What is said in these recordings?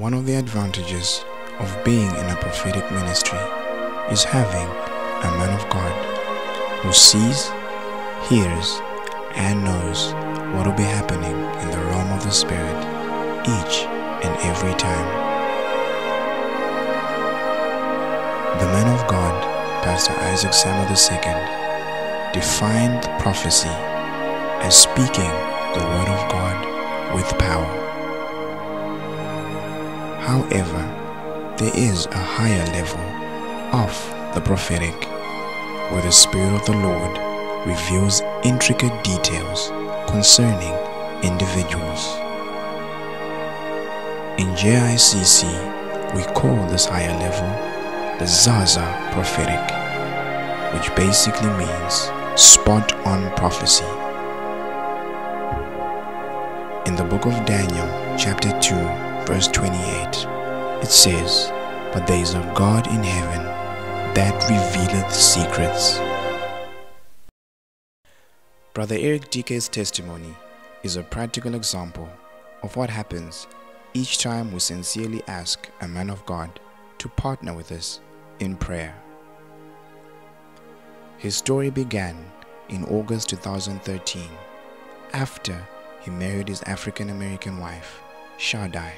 One of the advantages of being in a prophetic ministry is having a man of God who sees, hears, and knows what will be happening in the realm of the Spirit each and every time. The man of God, Pastor Isaac Samuel II, defined prophecy as speaking the word of God with power. However, there is a higher level of the prophetic where the Spirit of the Lord reveals intricate details concerning individuals. In JICC, we call this higher level the Zaza prophetic, which basically means spot-on prophecy. In the book of Daniel, chapter 2, verse 28, it says, "But there is a God in heaven that revealeth secrets." Brother Eric DK's testimony is a practical example of what happens each time we sincerely ask a man of God to partner with us in prayer. His story began in August 2013 after he married his African-American wife, Shaddai.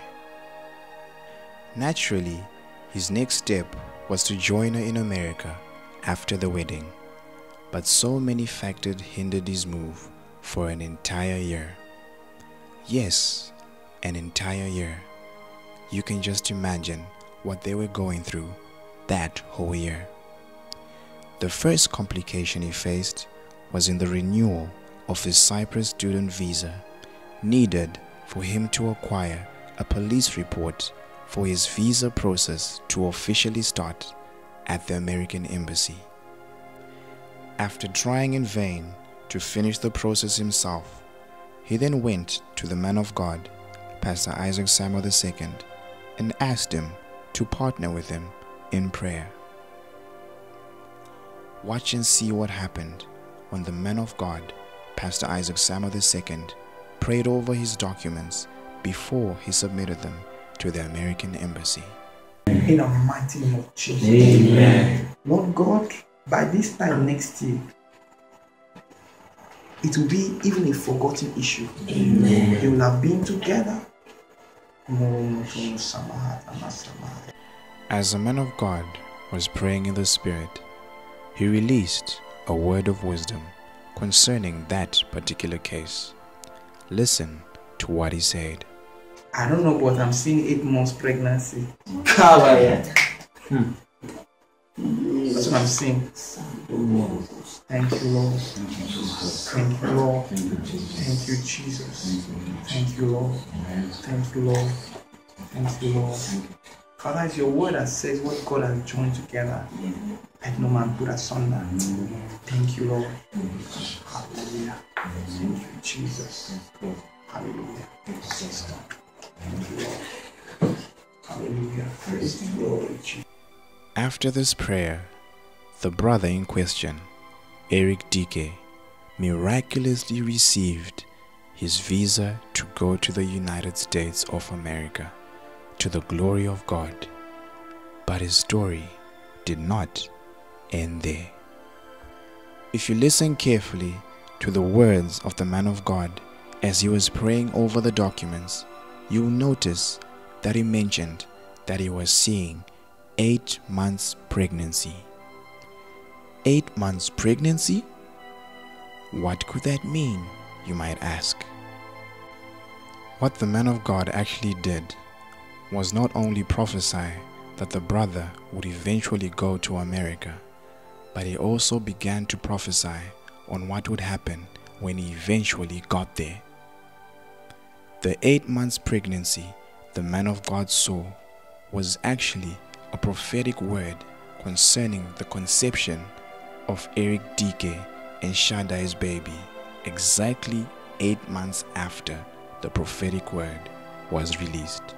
Naturally, his next step was to join her in America after the wedding, but so many factors hindered his move for an entire year. Yes, an entire year. You can just imagine what they were going through that whole year. The first complication he faced was in the renewal of his Cyprus student visa needed for him to acquire a police report for his visa process to officially start at the American Embassy. After trying in vain to finish the process himself, he then went to the man of God, Pastor Isaac Samuel II, and asked him to partner with him in prayer. Watch and see what happened when the man of God, Pastor Isaac Samuel II, prayed over his documents before he submitted them to the American Embassy. In the mighty name of Jesus. Amen. Lord God, by this time next year, it will be even a forgotten issue. Amen. They will have been together. As the man of God was praying in the Spirit, he released a word of wisdom concerning that particular case. Listen to what he said. I don't know, but I'm seeing 8 months pregnancy. That's That's what I'm seeing. Thank you, Lord. Thank you, Lord. Thank you, Jesus. Thank you, Lord. Thank you, Lord. Thank you, Lord. Father, it's your word that says what God has joined together, let no man put asunder. Thank you, Lord. Hallelujah. Thank you, Jesus. Hallelujah. Thank you, Lord. Hallelujah. Praise the Lord. After this prayer, the brother in question, Eric DK, miraculously received his visa to go to the United States of America, to the glory of God. But his story did not end there. If you listen carefully to the words of the man of God as he was praying over the documents, you will notice that he mentioned that he was seeing 8 months pregnancy. 8 months pregnancy? What could that mean, you might ask? What the man of God actually did was not only prophesy that the brother would eventually go to America, but he also began to prophesy on what would happen when he eventually got there. The 8 months pregnancy the man of God saw was actually a prophetic word concerning the conception of Eric DK and Shaddai's baby, exactly 8 months after the prophetic word was released.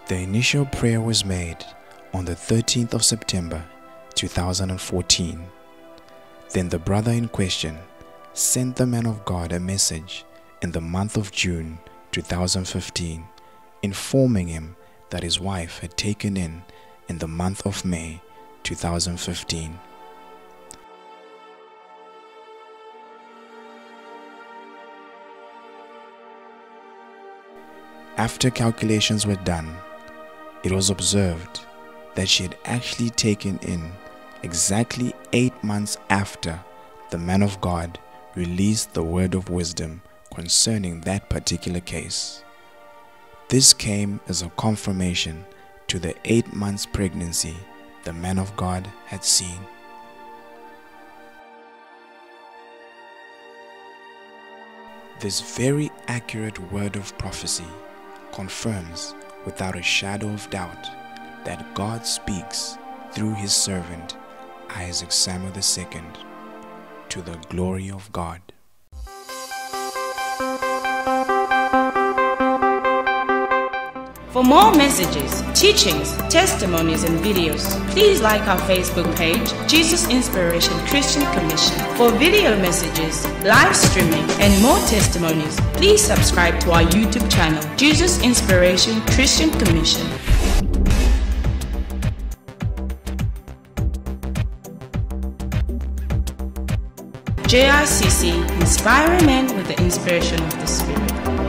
The initial prayer was made on the 13th of September 2014. Then the brother in question sent the man of God a message in the month of June 2015 informing him that his wife had taken in the month of May 2015. After calculations were done, it was observed that she had actually taken in exactly 8 months after the man of God released the word of wisdom concerning that particular case. This came as a confirmation to the 8 months pregnancy the man of God had seen. This very accurate word of prophecy confirms without a shadow of doubt that God speaks through his servant Isaac Samuel II, to the glory of God. For more messages, teachings, testimonies and videos, please like our Facebook page, Jesus Inspiration Christian Commission. For video messages, live streaming and more testimonies, please subscribe to our YouTube channel, Jesus Inspiration Christian Commission. JICC, inspiring men with the inspiration of the Spirit.